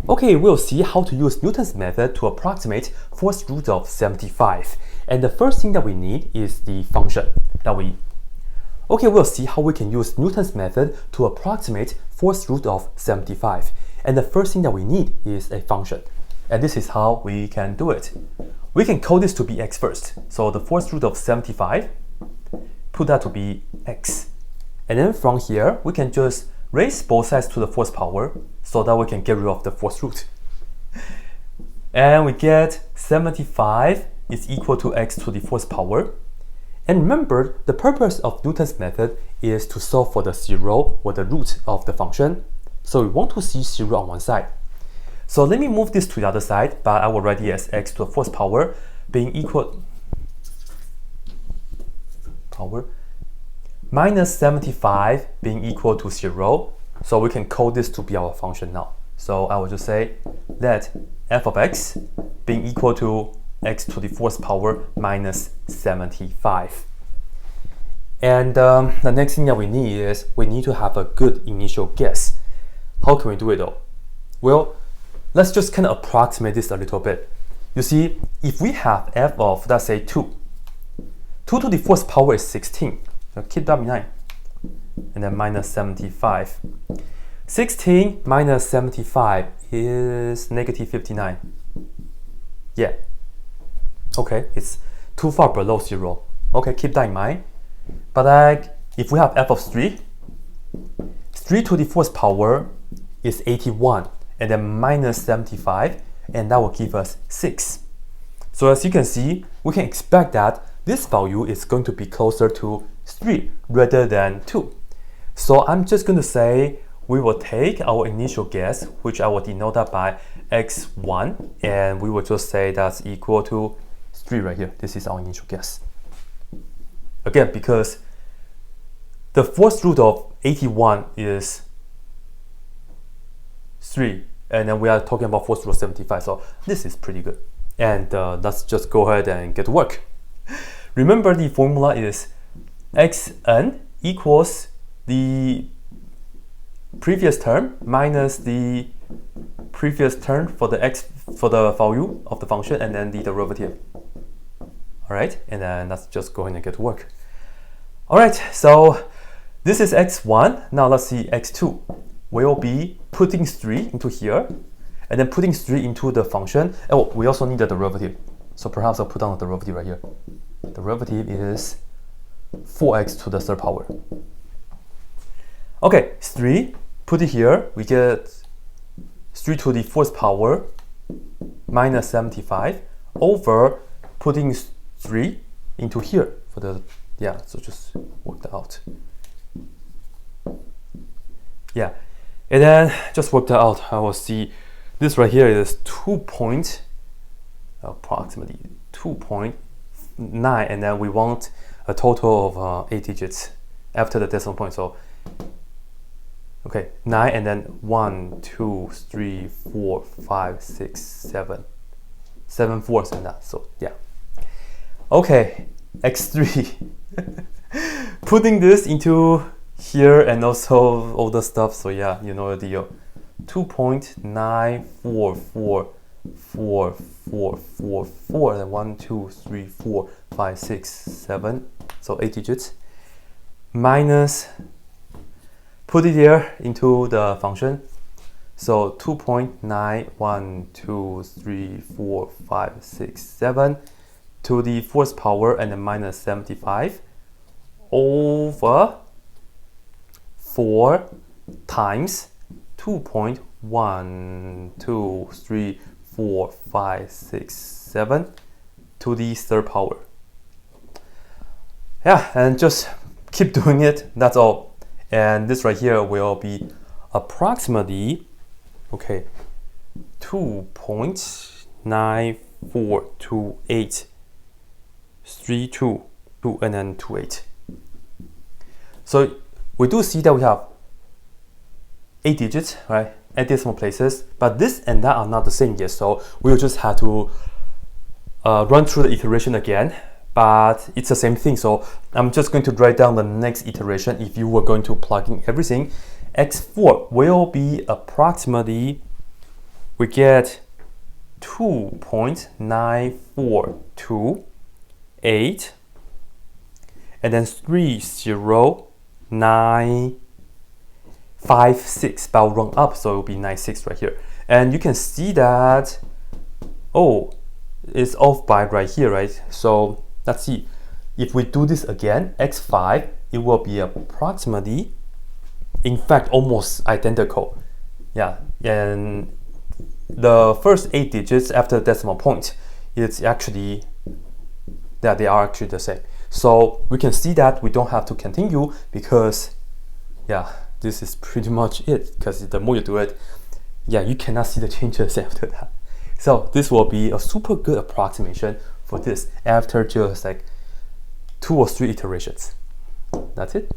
Okay, we'll see how to use Newton's method to approximate fourth root of 75. And the first thing that we need is the function that we... Okay, we'll see how we can use Newton's method to approximate fourth root of 75. And the first thing that we need is a function. And this is how we can do it. We can call this to be x first. So the fourth root of 75, put that to be x. And then from here, we can just raise both sides to the fourth power so that we can get rid of the fourth root. And we get 75 is equal to x to the fourth power. And remember, the purpose of Newton's method is to solve for the zero or the root of the function. So we want to see zero on one side. So let me move this to the other side, but I will write it as x to the fourth power being equal minus 75 being equal to 0. So we can call this to be our function now. So I will just say let f of x being equal to x to the fourth power minus 75. And the next thing that we need is we need to have a good initial guess. How can we do it though? Well, let's just kind of approximate this a little bit. You see, if we have f of, let's say, 2 to the fourth power is 16. So keep that in mind. And then minus 75. 16 minus 75 is negative 59. Yeah. Okay, it's too far below 0. Okay, keep that in mind. But if we have f of 3 to the fourth power is 81. And then minus 75, and that will give us 6. So as you can see, we can expect that this value is going to be closer to 3 rather than 2. So I'm just going to say we will take our initial guess, which I will denote that by x1, and we will just say that's equal to 3 right here. This is our initial guess. Again, because the fourth root of 81 is 3, and then we are talking about fourth root of 75, so this is pretty good. And let's just go ahead and get to work. Remember, the formula is xn equals the previous term minus the previous term for the value of the function, and then the derivative. All right, and then let's just go ahead and get to work. All right, so this is x1. Now let's see x2. We'll be putting 3 into here, and then putting 3 into the function. Oh, we also need the derivative. So perhaps I'll put down the derivative right here. Derivative is 4x to the third power. Okay, 3, put it here. We get 3 to the fourth power minus 75 over putting 3 into here for the, yeah, so just work that out. Yeah. And then just work that out. I will see this right here is approximately 2.9, and then we want a total of 8 digits after the decimal point. So okay, 9, and then 1, 2, 3, 4, 5, 6, 7 fourths and that. So yeah. Okay, x3. Putting this into here and also all the stuff, so yeah, you know the deal. 2.9444444, and 1, 2, 3, 4, 5, 6, 7, so 8 digits, minus, put it here into the function, so 2.91234567 to the fourth power and then minus 75 over 4 times 2.1234567 to the third power. Yeah, and just keep doing it, that's all. And this right here will be approximately, okay, 2.942832 and then 28. So we do see that we have 8 digits, right, at decimal places, but this and that are not the same yet, so we'll just have to run through the iteration again, but it's the same thing. So I'm just going to write down the next iteration. If you were going to plug in everything, x4 will be approximately we get 2.9428, and then 30956, but I'll run up, so it will be 96 right here. And you can see that, oh, it's off by right here, right? So let's see. If we do this again, x5, it will be approximately, in fact, almost identical. Yeah, and the first 8 digits after the decimal point, it's actually, yeah, they are actually the same. So we can see that we don't have to continue because, yeah, this is pretty much it. Because the more you do it, yeah, you cannot see the changes after that. So this will be a super good approximation for this after just like 2 or 3 iterations. That's it.